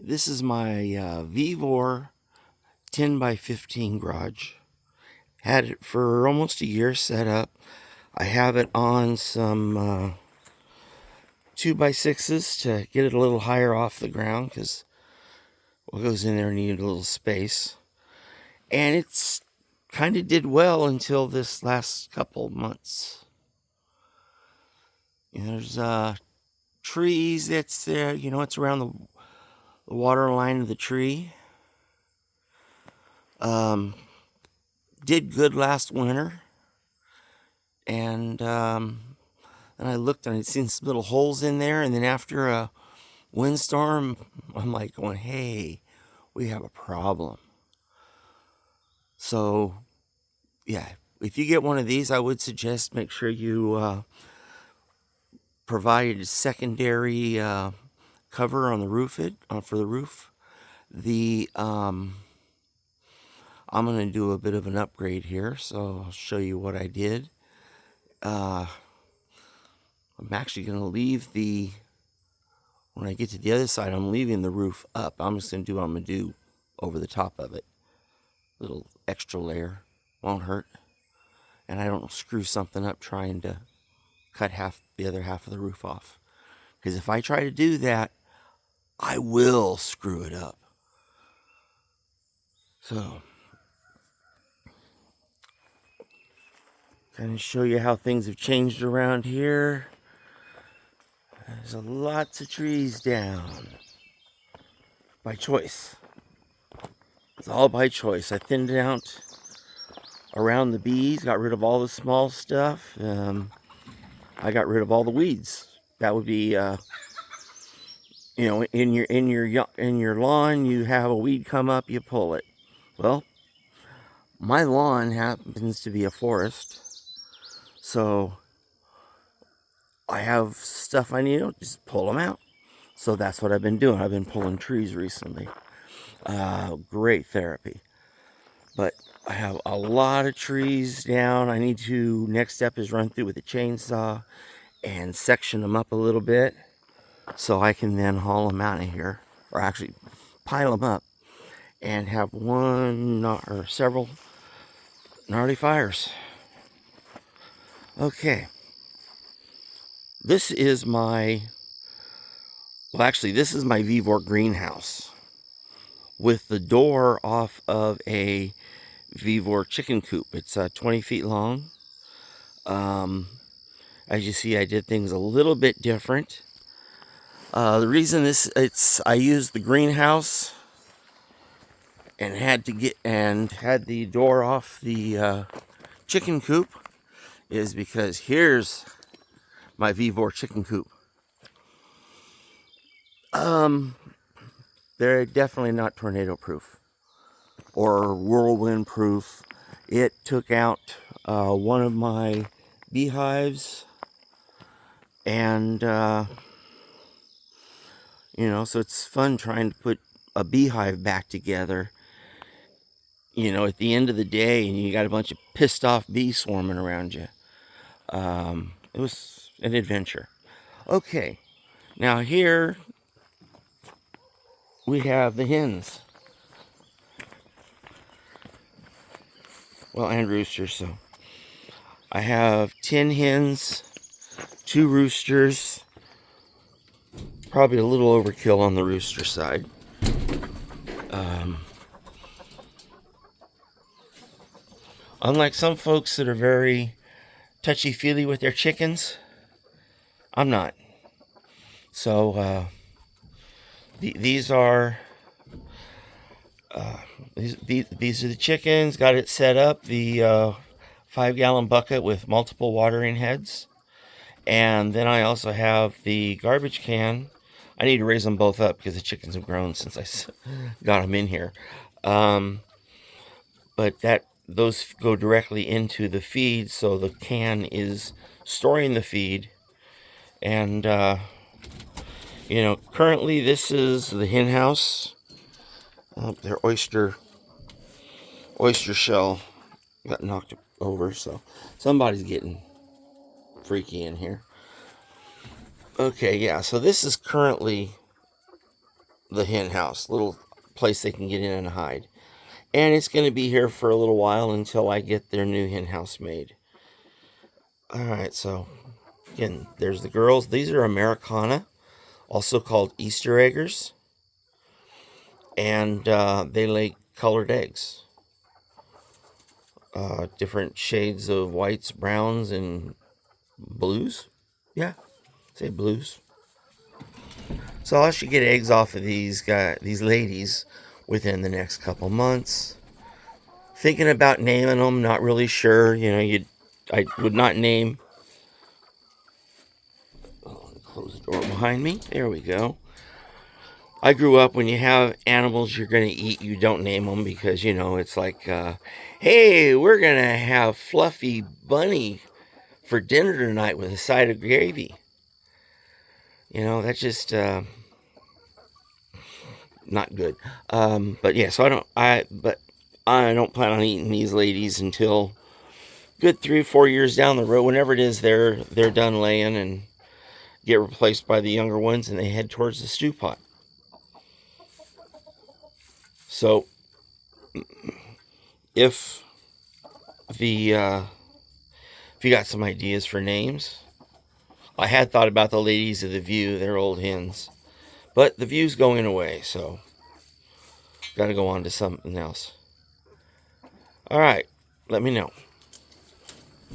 This is my Vivor 10 by 15 garage. Had it for almost a year set up. I have it on some 2x6s to get it a little higher off the ground because what goes in there needed a little space. And it's kind of did well until this last couple months. There's trees that's there, it's around the water line of the tree. Did good last winter, and then I looked and I'd seen some little holes in there, and then after a windstorm, I'm like going, hey, we have a problem. So yeah, if you get one of these, I would suggest make sure you provide a secondary cover on the roof for the roof. I'm going to do a bit of an upgrade here, so I'll show you what I did. I'm actually going to leave when I get to the other side, I'm leaving the roof up. I'm just going to do what I'm going to do over the top of it. Little extra layer, won't hurt. And I don't screw something up trying to cut the other half of the roof off. Because if I try to do that, I will screw it up. So, kind of show you how things have changed around here. There's lots of trees down. By choice. It's all by choice. I thinned it out around the bees, got rid of all the small stuff. I got rid of all the weeds. That would be, in your lawn, you have a weed come up, you pull it. Well, my lawn happens to be a forest, so I have stuff I need to just pull them out. So that's what I've been doing. I've been pulling trees recently. Great therapy. But I have a lot of trees down. Next step is run through with a chainsaw and section them up a little bit so I can then haul them out of here, or actually pile them up and have one or several gnarly fires. Okay. This is my Vivor greenhouse with the door off of a Vivor chicken coop. It's 20 feet long. As you see, I did things a little bit different. The reason I used the greenhouse and had the door off the chicken coop is because here's my Vivor chicken coop. They're definitely not tornado proof or whirlwind proof. It took out one of my beehives, and so it's fun trying to put a beehive back together, at the end of the day, and you got a bunch of pissed off bees swarming around you. It was an adventure. Okay, now here we have the hens. Well, and roosters. So I have 10 hens, 2 roosters. Probably a little overkill on the rooster side. Unlike some folks that are very touchy-feely with their chickens, I'm not. So these are these are the chickens. Got it set up. The 5-gallon bucket with multiple watering heads, and then I also have the garbage can. I need to raise them both up because the chickens have grown since I got them in here. But those go directly into the feed, so the can is storing the feed. And currently this is the hen house. Their oyster shell got knocked over, so somebody's getting freaky in here. Okay, yeah, so this is currently the hen house, little place they can get in and hide. And it's going to be here for a little while until I get their new hen house made. Alright, so again, there's the girls. These are Americana, also called Easter eggers. And they lay colored eggs. Different shades of whites, browns, and blues. Yeah, say blues. So I should get eggs off of these ladies, within the next couple months. Thinking about naming them, not really sure. I would not name. Oh, close the door behind me. There we go. I grew up when you have animals you're going to eat, you don't name them because, it's like, hey, we're going to have Fluffy Bunny for dinner tonight with a side of gravy. That's just not good. But yeah, so I don't plan on eating these ladies until good 3 or 4 years down the road, whenever it is they're done laying and get replaced by the younger ones and they head towards the stew pot. So if you got some ideas for names, I had thought about the ladies of the View, they're old hens, but the View's going away, so got to go on to something else. All right, let me know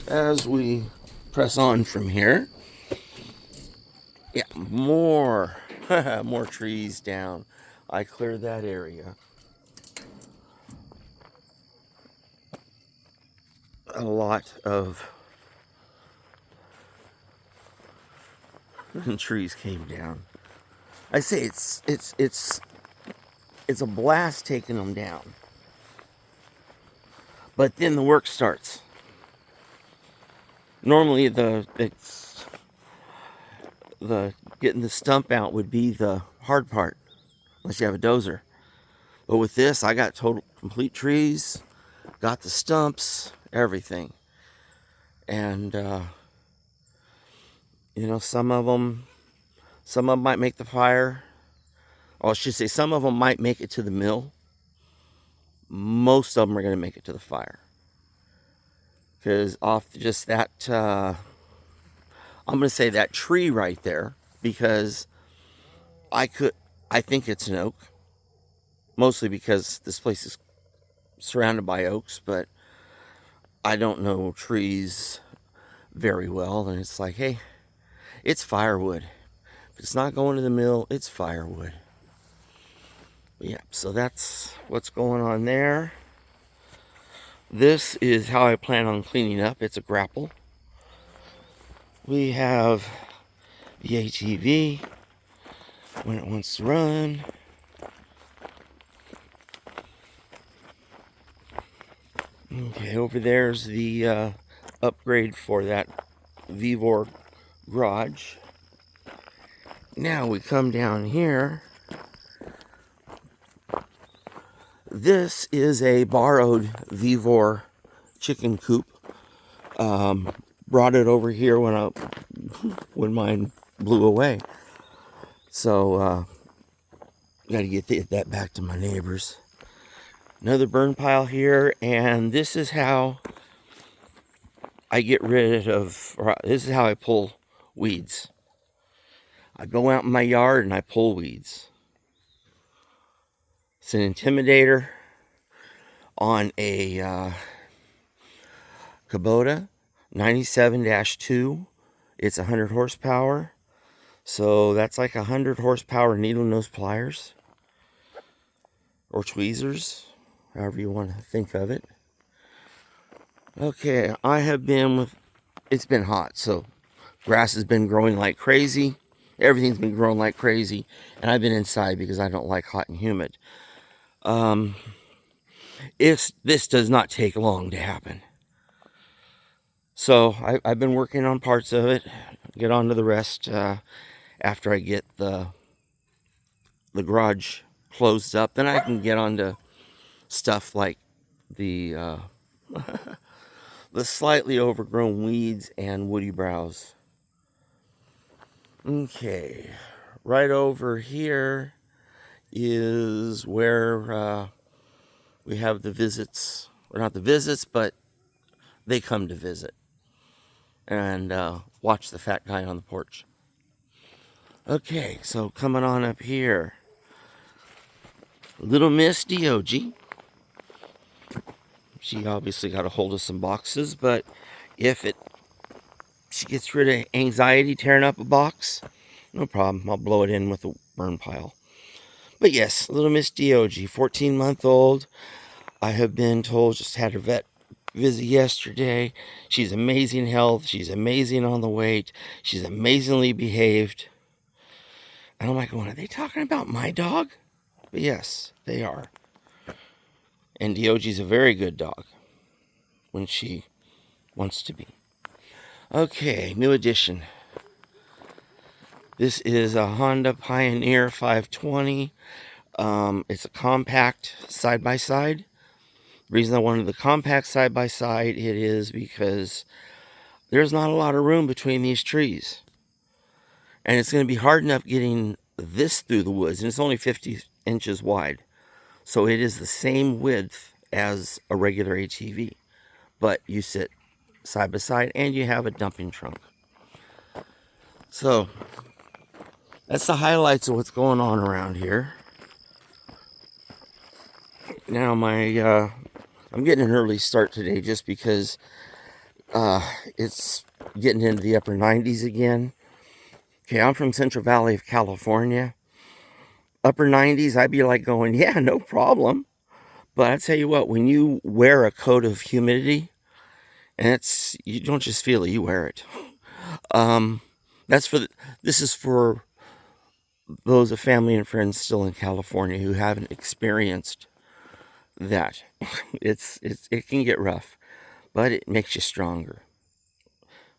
as we press on from here. Yeah, more more trees down. I cleared that area. A lot of trees came down. I say it's a blast taking them down. But then the work starts. Normally the getting the stump out would be the hard part, unless you have a dozer. But with this, I got complete trees, got the stumps, everything. And some of them might make the fire. Or I should say, some of them might make it to the mill. Most of them are going to make it to the fire. Because off just that, I'm going to say that tree right there, because I think it's an oak. Mostly because this place is surrounded by oaks, but I don't know trees very well. And it's like, hey, it's firewood. If it's not going to the mill, it's firewood. But yeah, so that's what's going on there. This is how I plan on cleaning up. It's a grapple. We have the ATV when it wants to run. Okay, over there's the upgrade for that Vivor garage. Now we come down here. This is a borrowed Vivor chicken coop. Brought it over here when mine blew away. So got to get that back to my neighbors. Another burn pile here, and this is how I get rid of, or this is how I pull weeds. I go out in my yard and I pull weeds. It's an Intimidator on a Kubota 97-2. It's 100 horsepower. So that's like 100 horsepower needle nose pliers. Or tweezers, however you want to think of it. Okay, it's been hot, so grass has been growing like crazy. Everything's been growing like crazy. And I've been inside because I don't like hot and humid. This does not take long to happen. So I've been working on parts of it. Get on to the rest after I get the garage closed up. Then I can get on to stuff like the the slightly overgrown weeds and woody browse. Okay, right over here is where we have the visits, or not the visits, but they come to visit and watch the fat guy on the porch. Okay, so coming on up here, little Miss Dog. She obviously got a hold of some boxes, but if she gets rid of anxiety tearing up a box, no problem. I'll blow it in with a burn pile. But yes, little Miss Dog, 14-month-old. I have been told, just had her vet visit yesterday. She's amazing health. She's amazing on the weight. She's amazingly behaved. And I'm like, going, are they talking about my dog? But yes, they are. And Dioge's a very good dog when she wants to be. Okay, new addition. This is a Honda Pioneer 520. It's a compact side-by-side. The reason I wanted the compact side-by-side, it is because there's not a lot of room between these trees. And it's going to be hard enough getting this through the woods. And it's only 50 inches wide. So it is the same width as a regular ATV. But you sit side by side and you have a dumping trunk. So that's the highlights of what's going on around here. Now I'm getting an early start today just because it's getting into the upper 90s again. Okay, I'm from Central Valley of California. Upper 90s, I'd be like going, yeah, no problem. But I tell you what, when you wear a coat of humidity, and you don't just feel it, you wear it. This is for those of family and friends still in California who haven't experienced that. It can get rough, but it makes you stronger,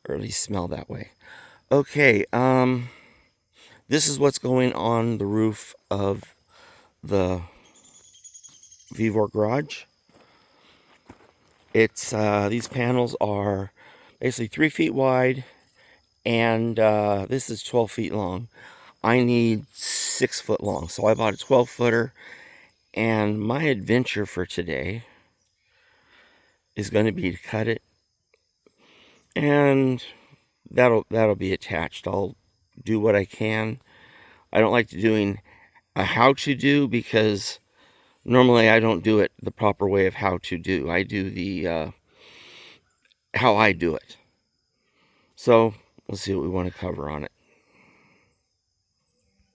or at least smell that way. Okay, this is what's going on the roof of the Vivor garage. It's these panels are basically 3 feet wide, and this is 12 feet long. I need 6 foot long, so I bought a 12-footer. And my adventure for today is going to be to cut it, and that'll be attached. I'll do what I can. I don't like doing a how to do because normally I don't do it the proper way of how to do. I do the how I do it. So we'll see what we want to cover on it.